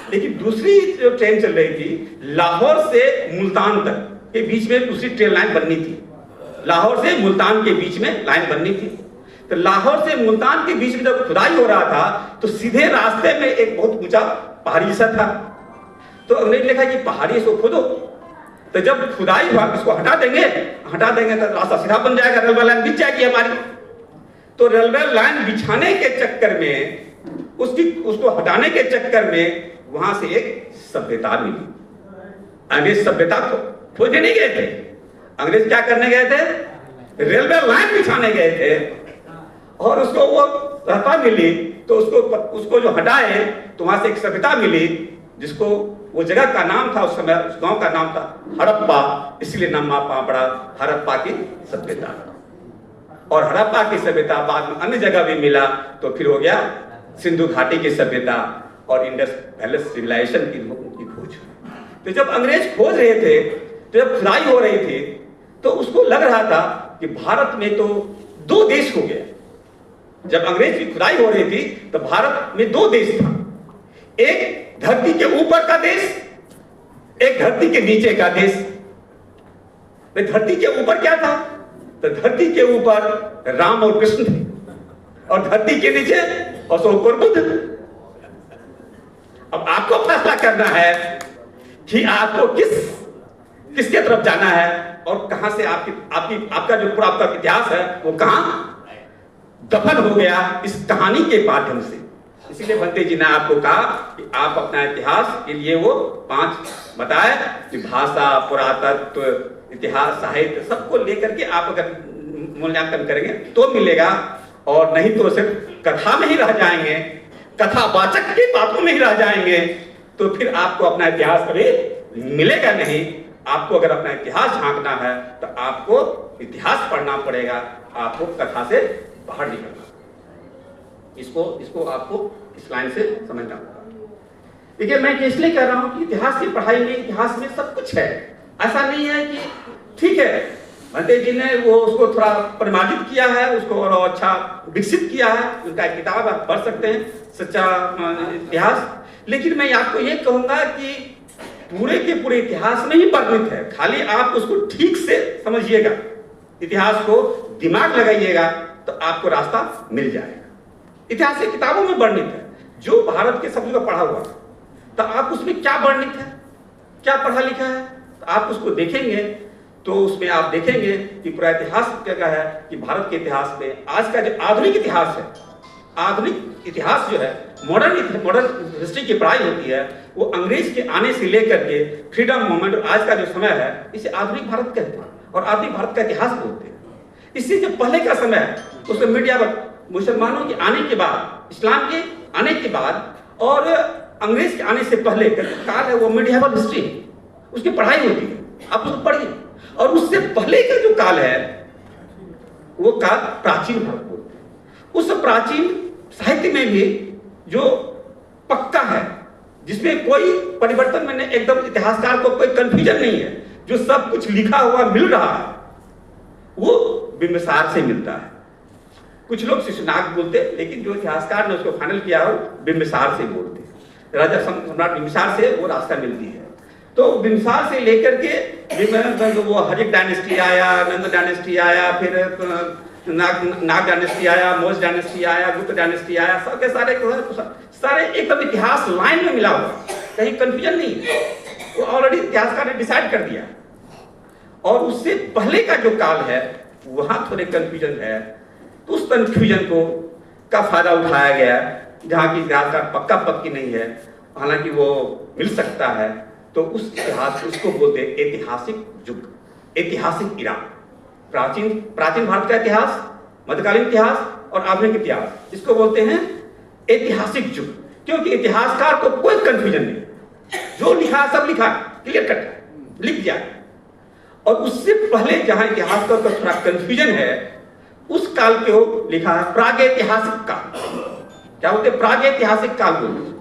लेकिन दूसरी जो ट्रेन चल रही थी लाहौर से मुल्तान तक के बीच में दूसरी ट्रेन लाइन बननी थी। लाहौर से मुल्तान के बीच में लाइन बननी थी। तो लाहौर से मुल्तान के बीच में जब खुदाई हो रहा था तो सीधे रास्ते में एक बहुत ऊंचा पहाड़ी सा था। तो अंग्रेज ने कहा कि पहाड़ी इसको खोदो। तो जब खुदाई हुआ इसको हटा देंगे तो रास्ता सीधा बन जाएगा, रेलवे लाइन बिछ जाएगी हमारी। तो रेलवे लाइन बिछाने के चक्कर में उसको हटाने के चक्कर में वहां से एक सभ्यता मिली। अंग्रेज सभ्यता को खोजने नहीं गए थे, अंग्रेज क्या करने गए थे? रेलवे लाइन बिछाने गए थे। और उसको वो सभ्यता मिली तो उसको जो हटाए तो वहां से एक सभ्यता मिली जिसको वो जगह का नाम था, उस समय उस गांव का नाम था हड़प्पा, इसलिए नाम पड़ा हड़प्पा की सभ्यता। और हड़प्पा की सभ्यता बाद में अन्य जगह भी मिला तो फिर हो गया सिंधु घाटी की सभ्यता और इंडस वैली सिविलाइजेशन की खोज। तो जब अंग्रेज खोज रहे थे, तो जब खुदाई हो रही थी तो उसको लग रहा था कि भारत में तो दो देश हो गया। जब अंग्रेज की खुदाई हो रही थी तो भारत में दो देश था, एक धरती के ऊपर का देश, एक धरती के नीचे का देश। धरती के ऊपर क्या था? तो धरती के ऊपर राम और कृष्ण थे और धरती के नीचे अशोक और बुद्ध। अब आपको फैसला करना है कि आपको किसके तरफ जाना है और कहां से आपका जो पूरा आपका इतिहास है वो कहां दफन हो गया इस कहानी के माध्यम से। इसीलिए भंते जी ने आपको कहा कि आप अपना इतिहास के लिए वो 5 बताए कि भाषा, पुरातत्व, इतिहास, साहित्य सबको लेकर के आप अगर मूल्यांकन करेंगे तो मिलेगा, और नहीं तो सिर्फ कथा में ही रह जाएंगे, कथावाचक की बातों में ही रह जाएंगे तो फिर आपको अपना इतिहास कभी मिलेगा नहीं। आपको अगर अपना इतिहास झांकना है तो आपको इतिहास पढ़ना पड़ेगा, आपको कथा से बाहर निकलना। इसको आपको इस लाइन से समझना होगा। देखिए मैं इसलिए कह रहा हूं कि इतिहास की पढ़ाई में, इतिहास में सब कुछ है। ऐसा नहीं है कि ठीक है भंते जी ने वो उसको थोड़ा परिमार्जित किया है, उसको और अच्छा विकसित किया है, उनका किताब आप पढ़ सकते हैं सच्चा इतिहास। लेकिन मैं आपको ये कहूंगा कि पूरे के पूरे इतिहास में ही वर्णित है, खाली आप उसको ठीक से समझिएगा, इतिहास को दिमाग लगाइएगा तो आपको रास्ता मिल जाएगा। इतिहास की किताबों में वर्णित है, जो भारत के शब्दों का पढ़ा हुआ तो आप उसमें क्या वर्णित है, क्या पढ़ा लिखा है, तो आप उसको देखेंगे तो उसमें आप देखेंगे कि पूरा इतिहास क्या है कि भारत के इतिहास में आज का जो आधुनिक इतिहास है, आधुनिक इतिहास जो है, मॉडर्न हिस्ट्री की पढ़ाई होती है, वो अंग्रेज के आने से लेकर के फ्रीडम मूवमेंट और आज का जो समय है इसे आधुनिक भारत कहते हैं और आधुनिक भारत का इतिहास बोलते हैं। इससे जो पहले का समय है उसमें मीडिया मुसलमानों के आने के बाद, इस्लाम के आने के बाद और अंग्रेज के आने से पहले का काल है वो मीडियाबल हिस्ट्री, उसकी पढ़ाई होती है, आप उसको पढ़िए। और उससे पहले का जो काल है वो काल प्राचीन भारत बोलते हैं। उस प्राचीन साहित्य में भी जो पक्का है, जिसमें कोई परिवर्तन में एकदम इतिहासकार को कोई कंफ्यूजन नहीं है, जो सब कुछ लिखा हुआ मिल रहा है वो बिंबिसार से मिलता है। कुछ लोग शिशुनाग बोलते हैं, लेकिन जो इतिहासकार ने उसको फाइनल किया हो बिंबिसार से बोलते हैं। राजा सम्राट बिंबिसार से वो रास्ता मिलती है। तो बिंबिसार से लेकर के वो हरिक डायनेस्टी आया, नंद डायनेस्टी आया, फिर नाग डायनेस्टी आया, मोज डायनेस्टी आया, गुप्त डायनेस्टी आया, सबके सारे एकदम इतिहास लाइन में मिला हुआ, कहीं कंफ्यूजन नहीं है, वो ऑलरेडी इतिहासकार ने डिसाइड कर दिया। और उससे पहले का जो काल है वहां थोड़े कंफ्यूजन है, तो उस कंफ्यूजन को का फायदा उठाया गया, जहाँ की इतिहास का पक्का पक्की नहीं है, हालांकि वो मिल सकता है, तो उस इतिहास उसको बोलते हैं ऐतिहासिक युग, ऐतिहासिक इरा। प्राचीन भारत का इतिहास, मध्यकालीन इतिहास और आधुनिक इतिहास, इसको बोलते हैं ऐतिहासिक युग, क्योंकि इतिहासकार को कोई कंफ्यूजन नहीं, जो लिखा सब लिखा क्लियर कट लिख दिया। और उससे पहले जहां इतिहास का थोड़ा कंफ्यूजन है उस काल को लिखा है प्रागैतिहासिक काल। क्या बोलते हैं? प्रागैतिहासिक काल बोलते हैं।